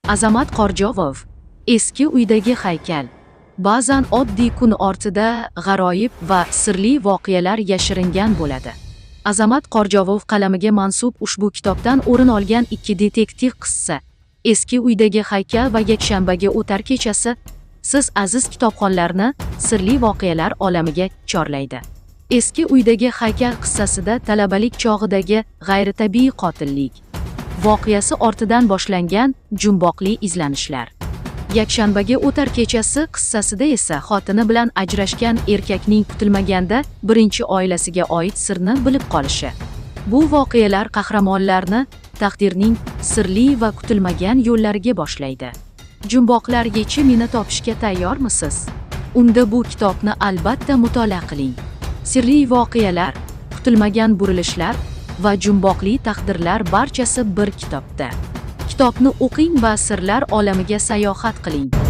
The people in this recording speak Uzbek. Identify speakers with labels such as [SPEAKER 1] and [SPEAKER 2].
[SPEAKER 1] Azamat Qorjovov. Eski uydagi haykal. Ba'zan oddiy kun ortida g'aroyib va sirli voqealar yashiringan bo'ladi. Azamat Qorjovov qalamiga mansub ushbu kitobdan o'rin olgan ikki detektiv qissa, Eski uydagi haykal va yakshanbaga o'tar kechasi siz aziz kitobxonlarni sirli voqealar olamiga chorlaydi. Eski uydagi haykal qissasida talabalik chog'idagi g'ayritabiiy qotillik voqeasi ortidan boshlangan jumboqli izlanishlar. Yakshanbaga o'tar kechasi qissasida esa xotini bilan ajrashgan erkakning kutilmaganda birinchi oilasiga oid sirni bilib qolishi. Bu voqealar qahramonlarni taqdirning sirli va kutilmagan yo'llariga boshlaydi. Jumboqlar yechimini topishga tayyormisiz? Unda bu kitobni albatta mutolaa qiling. Sirli voqealar, kutilmagan burilishlar va jumboqli taqdirlar barchasi bir kitobda. Kitobni o'qing va sirlar olamiga sayohat qiling.